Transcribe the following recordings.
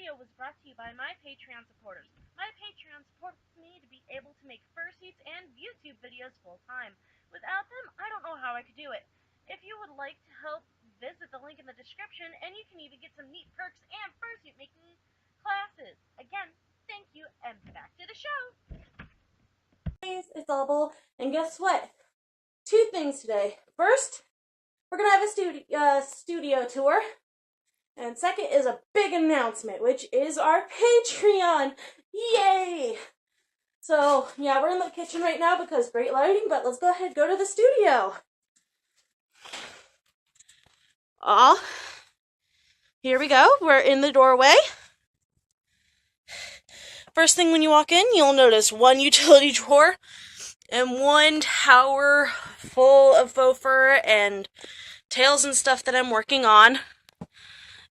video was brought to you by my Patreon supporters. My Patreon supports me to be able to make fursuits and YouTube videos full time. Without them, I don't know how I could do it. If you would like to help, visit the link in the description, and you can even get some neat perks and fursuit making classes. Again, thank you, and back to the show. It's Audible, and guess what? Two things today. First, we're gonna have a studio tour. And second is a big announcement, which is our Patreon. Yay! So, yeah, we're in the kitchen right now because great lighting, but let's go ahead and go to the studio. Here we go. We're in the doorway. First thing when you walk in, you'll notice one utility drawer and one tower full of faux fur and tails and stuff that I'm working on.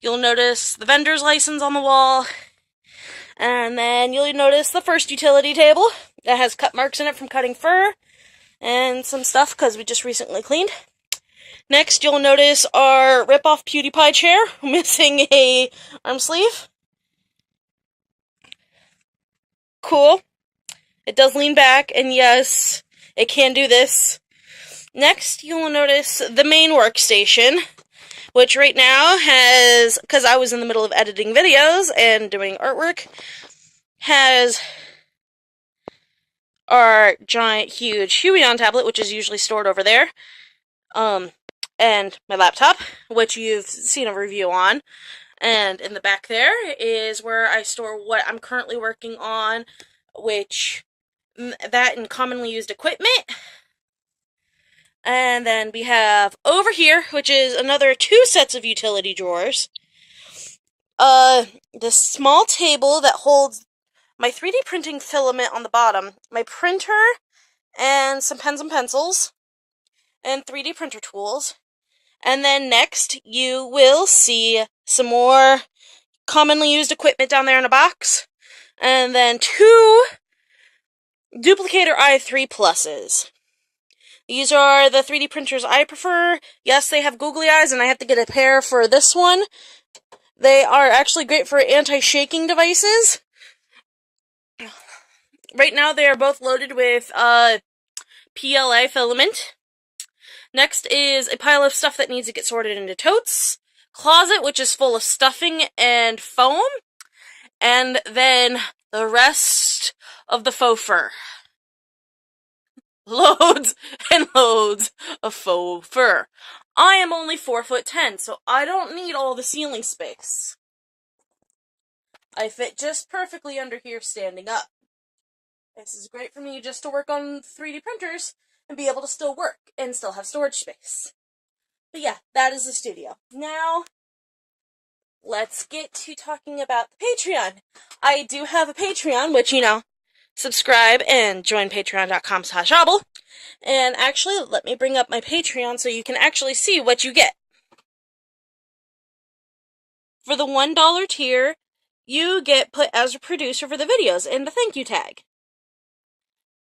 You'll notice the vendor's license on the wall, and then you'll notice the first utility table that has cut marks in it from cutting fur and some stuff because we just recently cleaned. Next, you'll notice our rip-off PewDiePie chair, missing a arm sleeve. Cool. It does lean back, and yes, it can do this. Next, you'll notice the main workstation, which right now has, because I was in the middle of editing videos and doing artwork, has our giant, huge Huion tablet, which is usually stored over there, and my laptop, which you've seen a review on. And in the back there is where I store what I'm currently working on, which, that and commonly used equipment. And then we have over here, which is another 2 sets of utility drawers. The small table that holds my 3D printing filament on the bottom, my printer, and some pens and pencils, and 3D printer tools. And then next, you will see some more commonly used equipment down there in a box. And then 2 Duplicator i3 Pluses. These are the 3D printers I prefer. Yes, they have googly eyes, and I have to get a pair for this one. They are actually great for anti-shaking devices. Right now, they are both loaded with PLA filament. Next is a pile of stuff that needs to get sorted into totes. Closet, which is full of stuffing and foam. And then the rest of the faux fur. Loads and loads of faux fur. I am only 4'10", so I don't need all the ceiling space. I fit just perfectly under here standing up. This is great for me just to work on 3D printers and be able to still work and still have storage space. But yeah, that is the studio. Now, let's get to talking about the Patreon. I do have a Patreon, which, subscribe and join patreon.com/audible. And actually, let me bring up my Patreon so you can actually see what you get. For the $1 tier, you get put as a producer for the videos and a thank you tag.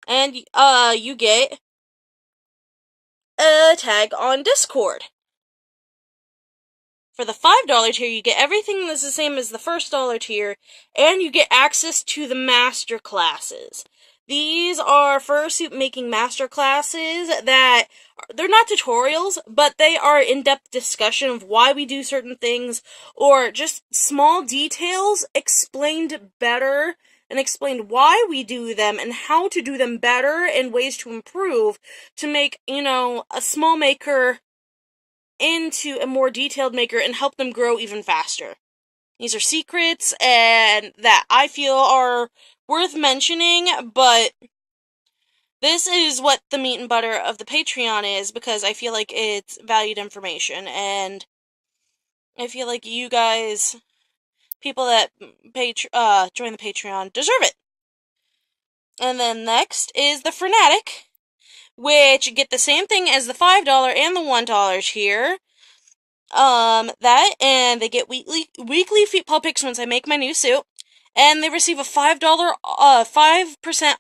And you get a tag on Discord. For the $5 tier, you get everything that's the same as the first $1 tier, and you get access to the master classes. These are fursuit making master classes that, they're not tutorials, but they are in-depth discussion of why we do certain things, or just small details explained better, and explained why we do them, and how to do them better, and ways to improve, to make, a small maker into a more detailed maker and help them grow even faster. These are secrets and that I feel are worth mentioning, but this is what the meat and butter of the Patreon is, because I feel like it's valued information, and I feel like you guys, people that join the Patreon, deserve it. And then next is the Fanatic, which get the same thing as the $5 and the $1 tier. And they get weekly feet paw pics once I make my new suit, and they receive a $5%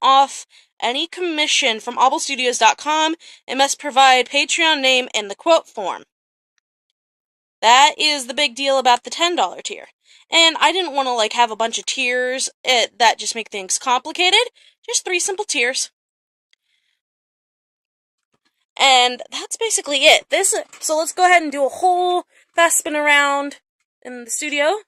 off any commission from audiblestudios.com and must provide Patreon name in the quote form. That is the big deal about the $10 tier. And I didn't want to like have a bunch of tiers that just make things complicated. Just 3 simple tiers. And that's basically it. So let's go ahead and do a whole fast spin around in the studio.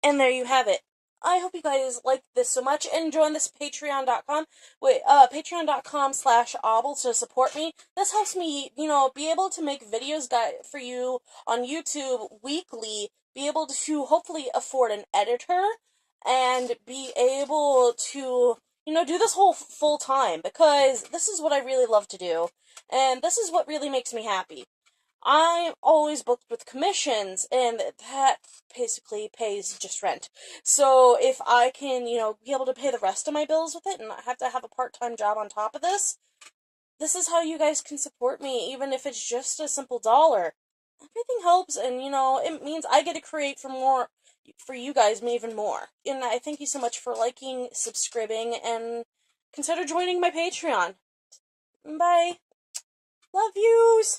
And there you have it. I hope you guys like this so much and join this patreon.com/obble to support me. This helps me, be able to make videos for you on YouTube weekly, be able to hopefully afford an editor, and be able to, do this whole full time, because this is what I really love to do, and this is what really makes me happy. I'm always booked with commissions, and that basically pays just rent. So if I can, be able to pay the rest of my bills with it and not have to have a part-time job on top of this is how you guys can support me, even if it's just a simple dollar. Everything helps, and, it means I get to create for you guys, even more. And I thank you so much for liking, subscribing, and consider joining my Patreon. Bye. Love yous!